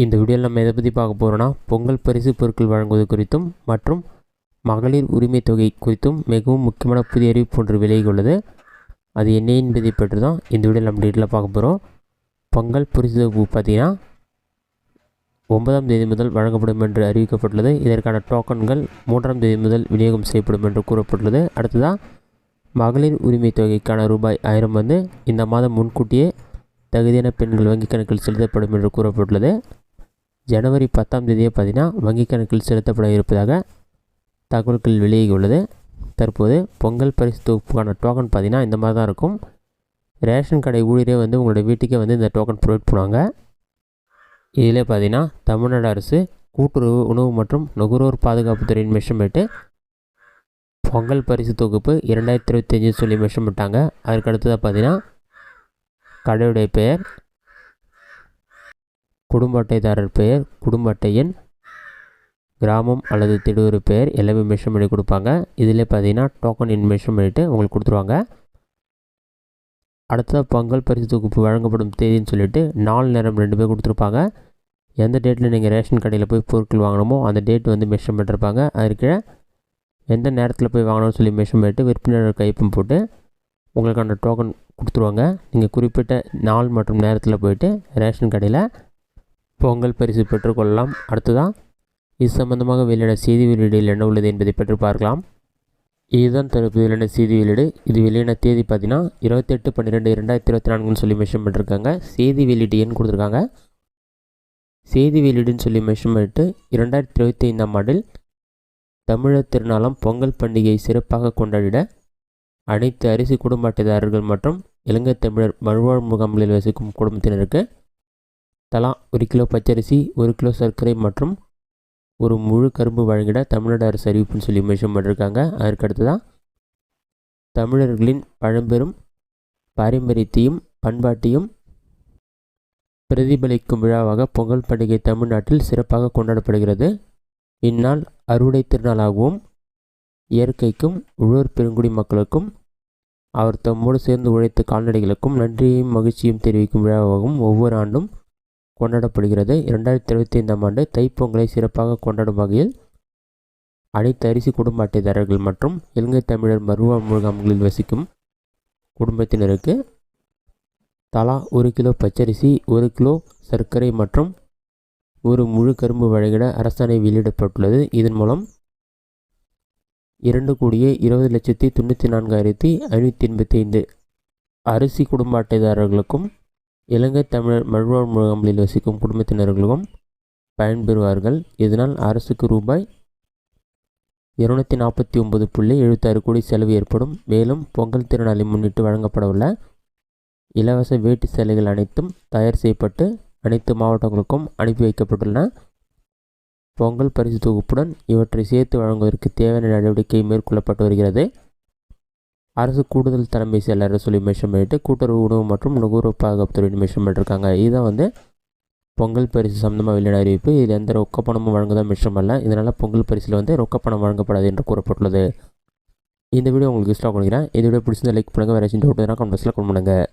இந்த வீடியோவில் நம்ம எதை பற்றி பார்க்க போகிறோன்னா பொங்கல் பரிசு பொருட்கள் வழங்குவது குறித்தும் மற்றும் மகளிர் உரிமை தொகை குறித்தும் மிகவும் முக்கியமான புதிய அறிவிப்பு ஒன்று விலகி உள்ளது. அது என்ன என்பதை பற்றி தான் இந்த வீடியோவில் நம்ம டீட்டெயிலாக பார்க்க போகிறோம். பொங்கல் பரிசு தொகுப்பு பார்த்திங்கன்னா 9ஆம் தேதி முதல் வழங்கப்படும் என்று அறிவிக்கப்பட்டுள்ளது. இதற்கான டோக்கன்கள் 3ஆம் தேதி முதல் விநியோகம் செய்யப்படும் என்று கூறப்பட்டுள்ளது. அடுத்ததாக மகளிர் உரிமை தொகைக்கான ரூபாய் 1000 வந்து இந்த மாதம் முன்கூட்டியே தகுதியான பெண்கள் வங்கிக் கணக்கில் செலுத்தப்படும் என்று கூறப்பட்டுள்ளது. ஜனவரி 10ஆம் தேதியே பார்த்திங்கன்னா வங்கிக் கணக்கில் செலுத்தப்பட இருப்பதாக தகவல்கள் வெளியாகியுள்ளது. தற்போது பொங்கல் பரிசு தொகுப்புக்கான டோக்கன் பார்த்திங்கன்னா இந்த மாதிரி தான் இருக்கும். ரேஷன் கடை ஊழியரே வந்து உங்களோட வீட்டுக்கே வந்து இந்த டோக்கன் ப்ரொவைட் பண்ணுவாங்க. இதில் பார்த்திங்கன்னா தமிழ்நாடு அரசு கூட்டுறவு உணவு மற்றும் நுகர்வோர் பாதுகாப்புத்துறையின் மெஷர்மெண்ட்டு பொங்கல் பரிசு தொகுப்பு 2025 சொல்லி மெஷர்மெண்ட்டாங்க. அதுக்கு அடுத்ததாக பார்த்திங்கன்னா கடையுடைய பெயர், குடும்ப அட்டைதாரர் பெயர், குடும்ப அட்டை எண், கிராமம் அல்லது தெருவூர் பெயர் எல்லாமே மென்ஷன் பண்ணி கொடுப்பாங்க. இதில் பார்த்தீங்கன்னா டோக்கன் இன் மென்ஷன் பண்ணிவிட்டு உங்களுக்கு கொடுத்துருவாங்க. அடுத்ததாக பொங்கல் பரிசு தொகுப்பு வழங்கப்படும் தேதின்னு சொல்லிட்டு 4 நேரம் 2 பேர் கொடுத்துருப்பாங்க. எந்த டேட்டில் நீங்கள் ரேஷன் கடையில் போய் பொருட்கள் வாங்கணுமோ அந்த டேட் வந்து மென்ஷன் பண்ணிருப்பாங்க. அதுக்கு எந்த நேரத்தில் போய் வாங்கணும்னு சொல்லி மென்ஷன் பண்ணிவிட்டு விற்பனையாளர் கைப்பம் போட்டு உங்களுக்கான டோக்கன் கொடுத்துருவாங்க. நீங்கள் குறிப்பிட்ட நாள் மற்றும் நேரத்தில் போய்ட்டு ரேஷன் கடையில் பொங்கல் பரிசு பெற்றுக்கொள்ளலாம். அடுத்ததான் இது சம்பந்தமாக வெளியிட செய்தி வெளியீடில் என்ன உள்ளது என்பதை பற்றி பார்க்கலாம். இதுதான் தரப்பு வெளியிட செய்தி வெளியீடு. இது வெளியிட தேதி பார்த்தீங்கன்னா 28/12/2024 சொல்லி மென்ஷன் பண்ணியிருக்காங்க. செய்தி வெளியீடு எண் கொடுத்துருக்காங்க. செய்தி வெளியீடுன்னு சொல்லி மென்ஷன் பண்ணிட்டு 2025ஆம் ஆண்டில் தமிழர் திருநாளாம் பொங்கல் பண்டிகையை சிறப்பாக கொண்டாடிட அனைத்து அரிசி குடும்ப அட்டைதாரர்கள் மற்றும் இலங்கை தமிழர் மறுவாழ் முகாம்களில் வசிக்கும் குடும்பத்தினருக்கு தலா 1 கிலோ பச்சரிசி, 1 கிலோ சர்க்கரை மற்றும் ஒரு முழு கரும்பு வழங்கிட தமிழ்நாடு அரசு அறிவிப்புன்னு சொல்லி மென்ஷன் பண்ணியிருக்காங்க. அதற்கடுத்து தான் தமிழர்களின் பழம்பெரும் பாரம்பரியத்தையும் பண்பாட்டையும் பிரதிபலிக்கும் விழாவாக பொங்கல் பண்டிகை தமிழ்நாட்டில் சிறப்பாக கொண்டாடப்படுகிறது. இந்நாள் அறுவடை திருநாளாகவும் இயற்கைக்கும் உழவர் பெருங்குடி மக்களுக்கும் அவர் தம்மோடு சேர்ந்து உழைத்த கால்நடைகளுக்கும் நன்றியையும் மகிழ்ச்சியும் தெரிவிக்கும் விழாவாகவும் ஒவ்வொரு ஆண்டும் கொண்டாடப்படுகிறது. 2025ஆம் ஆண்டு தைப்பொங்கலை சிறப்பாக கொண்டாடும் வகையில் அனைத்து அரிசி குடும்ப அட்டைதாரர்கள் மற்றும் இலங்கை தமிழர் மறுவாழ் முகாம்களில் வசிக்கும் குடும்பத்தினருக்கு தலா 1 கிலோ பச்சரிசி, 1 கிலோ சர்க்கரை மற்றும் ஒரு முழு கரும்பு வழங்கிட அரசாணை வெளியிடப்பட்டுள்ளது. இதன் மூலம் 2,20,94,585 அரிசி குடும்ப அட்டைதாரர்களுக்கும் இலங்கை தமிழர் மறுவாழ் முகாம்களில் வசிக்கும் குடும்பத்தினர்களுக்கும் பயன்பெறுவார்கள். இதனால் அரசுக்கு ரூபாய் 249.76 கோடி செலவு ஏற்படும். மேலும் பொங்கல் திருநாளை முன்னிட்டு வழங்கப்படவுள்ள இலவச வேட்டி சேலைகள் அனைத்தும் தயார் செய்யப்பட்டு அனைத்து மாவட்டங்களுக்கும் அனுப்பி வைக்கப்பட்டுள்ளன. பொங்கல் பரிசு தொகுப்புடன் இவற்றை சேர்த்து வழங்குவதற்கு தேவையான நடவடிக்கை மேற்கொள்ளப்பட்டு வருகிறது. அரசு கூடுதல் தலைமை செயலர் சொல்லி மென்ஷன் பண்ணிட்டு கூட்டுறவு உணவு மற்றும் நுகர்வோர் பாதுகாப்புத்துறை மென்ஷன் பண்ணியிருக்காங்க. இதுதான் வந்து பொங்கல் பரிசு சம்பந்தமாக வெளியிட அறிவிப்பு. இதில் எந்த ரொக்க பணமும் வழங்குதான் மென்ஷன் பண்ணல. இதனால் பொங்கல் பரிசில் வந்து ரொக்க பணம் வழங்கப்படாது என்று கூறப்பட்டுள்ளது. இந்த வீடியோ உங்களுக்கு இஷ்டம் கொடுக்குறேன். இந்த வீடியோ பிடிச்சிருந்தா லைக் பண்ணுங்கள். வேறு ஏதாச்சும் டவுட் கமெண்ட் பாக்ஸில் கமெண்ட் பண்ணுங்கள்.